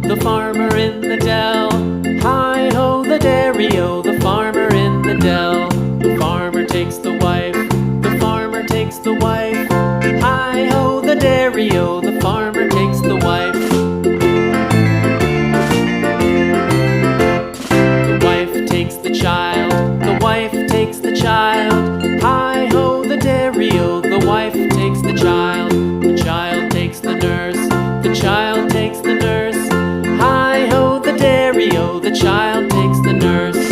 The farmer in the dell. Hi-ho, the dairy-o, the farmer in the dell. The farmer takes the wife, the farmer takes the wife. Hi-ho, the dairy-o, the farmer takes the wife. The wife takes the child, the wife takes the child. Hi-ho, the dairy-o, the wife takes the child. The child takes the nurse, the child takes the nurse. Hi-ho, the dairy-o, the child takes the nurse.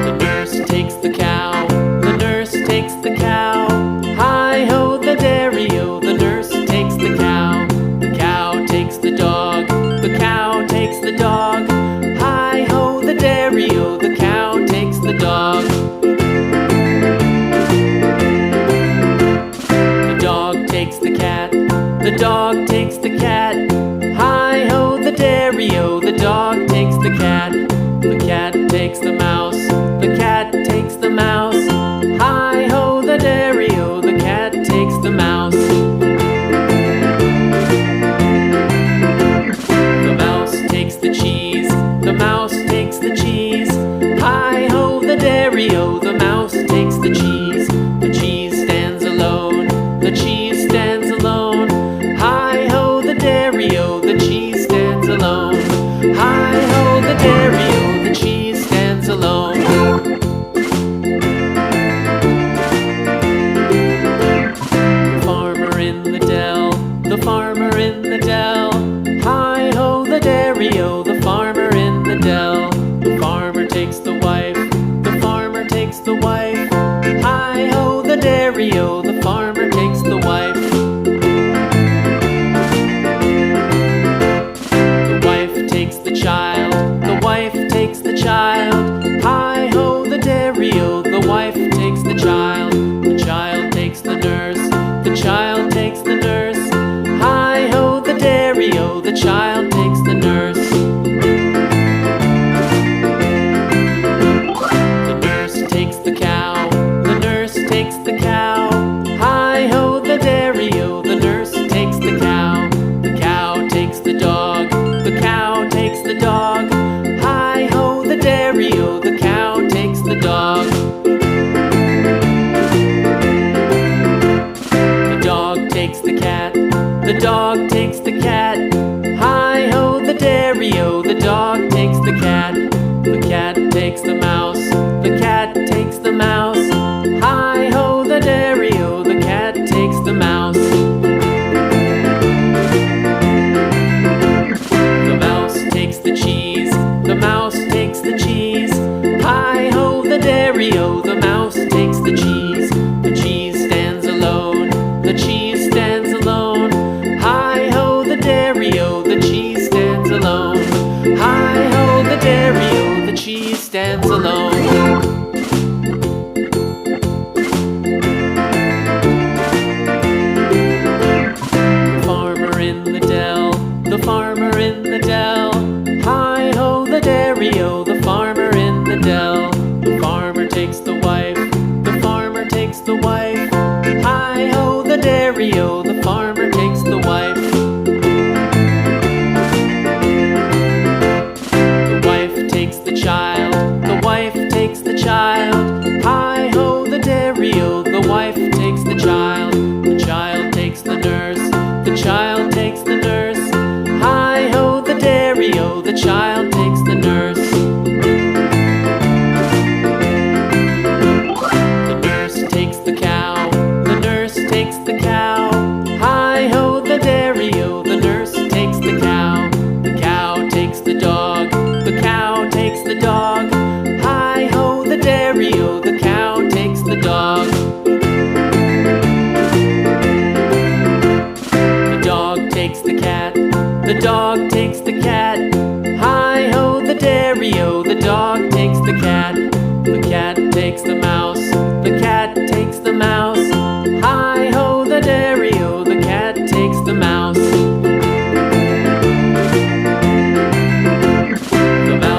The nurse takes the cow, the nurse takes the cow. Hi-ho, the dairy-o, the nurse takes the cow. The cow takes the dog, the cow takes the dog. Hi-ho, the dairy-o, the cow takes the dog. The dog takes the cat, the dog takes the cat. Hi-ho, the dairy-o, the dog takes the cat. The cat takes the mouse, the cat takes the mouse. Hi-ho, the dairy-o, the cat takes the mouse. The mouse takes the cheese, the mouse takes the cheese. Hi-ho, the dairy-o, the mouse takes the cheese. The cheese stands alone, the cheese stands alone. Hi-ho, the dairy-o, the cheese stands alone. Hi-ho, the dairy-o, the cheese stands alone. The farmer in the dell, the farmer in the dell. Hi-ho, the dairy-o, the farmer in the dell. The farmer takes the wife, the farmer takes the wife. Hi-ho, the dairy-o, the farmer takes the wife. The wife takes the child. Hi-ho, the dairy-o, the wife takes the child. The child takes the nurse, the child takes the nurse. Hi-ho, the dairy-o, the child takes the nurse. The nurse takes the cow, the nurse takes the cow. Hi-ho, the dairy-o, the nurse takes the cow. The cow takes the dog, the cow takes the dog. Hi-ho, the dairy-o, the cow takes the dog. The dog takes the cat, the dog takes the cat. Hi-ho, the dairy-o, the dog takes the cat. The cat takes the mouse, the cat takes the mouse. Hi-ho, the dairy-o, the cat takes the mouse. The mouse takes the cheese, the mouse takes the cheese. Hi-ho, the dairy-o, the mouse takes the cheese. The cheese stands alone, the cheese stands alone. Hi-ho, the dairy-o, the cheese stands alone. Hi-ho, the dairy-o, the cheese stands alone. The farmer in the dell, the farmer in the dell. Hi-ho, the dairy-o, the farmer in the dell. The farmer takes the wife, the farmer takes the wife. Hi-ho, the dairy-o, the farmer takes the wife. The wife takes the child, the wife takes the child. Hi-ho, the dairy-o, the wife takes the child. The child takes the nurse, the child takes the nurse. Hi-ho, the dairy-o, the child takes the nurse. The nurse takes the cow, the nurse takes the cow. Hi-ho, the dairy-o, the nurse takes the cow. The cow takes the dog, the cow takes the dog. Hi-ho, the dairy-o, the cow takes the dog. The dog takes the cat, the dog takes the cat. Hi-ho, the dairy-o, the dog takes the cat. The cat takes the mouse, the cat takes the mouse. Hi-ho, the dairy-o, the cat takes the mouse. The mouse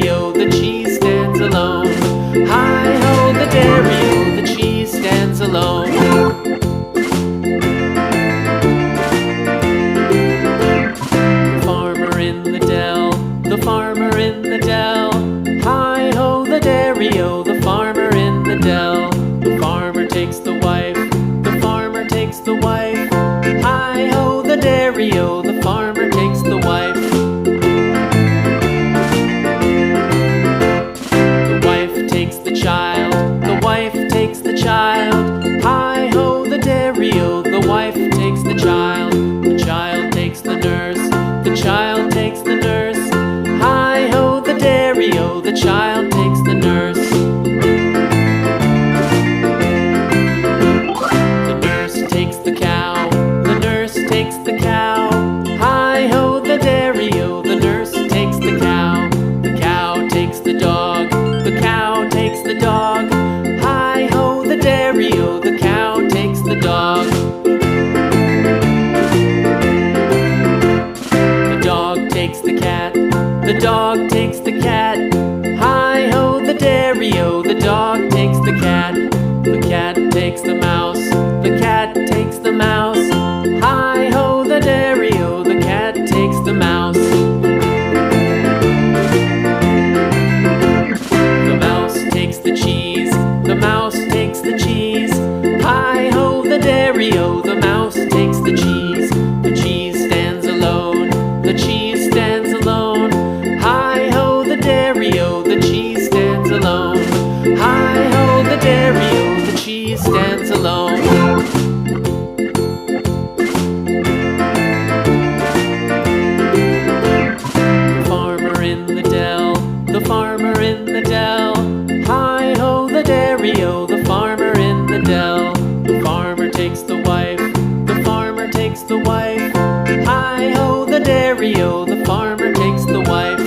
dairy-o, the cheese stands alone. Hi-ho, the dairy-o, the cheese stands alone. The farmer in the dell, the farmer in the dell. Hi-ho, the dairy-o, the farmer in the dell. The farmer takes the wife, the farmer takes the wife. Hi-ho, the dairy-o, the farmer takes the wife. The wife takes the child, the wife takes the child. Hi-ho, the dairy-o, the wife takes the child. The child takes the nurse, the child takes the nurse. Hi-ho, the dairy-o, the child takes the nurse. The nurse takes the cow, the nurse takes the cow. Hi-ho, the dairy-o, the nurse takes the cow. The cow takes the dog, the cow takes the dog. Hi-ho, the dairy-o, the cow takes the dog. The dog takes the cat, the dog takes the cat. Hi-ho, the dairy-o, the dog takes the cat. The cat takes the mouse, the cat takes the mouse. Hi-ho, the dairy-o, the cat takes the mouse. The mouse takes the cheese, the mouse takes the cheese. Hi-ho, the dairy-o, the mouse takes the cheese. The cheese stands alone, the cheese stands alone. Hi-ho, the dairy-o, the cheese stands alone. Hi-ho, the dairy-o, the cheese stands alone. The farmer in the dell, the farmer in the dell. Hi-ho, the dairy-o, the farmer in the dell. The farmer takes the wife, the farmer takes the wife. Hi-ho, the dairy-o, the farmer takes the wife.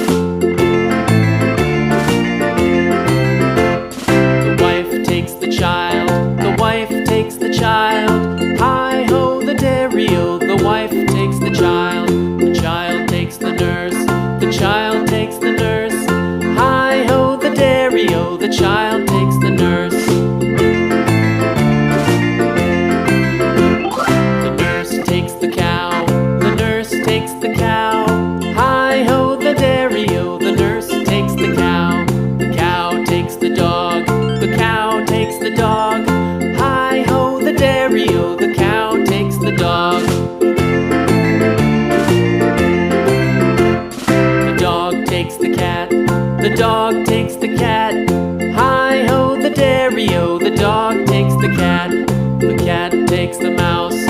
The wife takes the child, the wife takes the child. Hi-ho, the dairy-o, the wife takes the child. The child takes the nurse, the child takes the nurse. Hi-ho, the dairy-o, the child takes the nurse. The nurse takes the cow, the nurse takes the cow. Hi-ho, the dairy-o, the nurse takes the cow. The cow takes the dog, the cow takes the dog. Hi-ho, the dairy-o, the cow takes the dog. The dog takes the cat, the dog takes the cat. Hi-ho, the dairy-o, the dog takes the cat. The cat takes the mouse,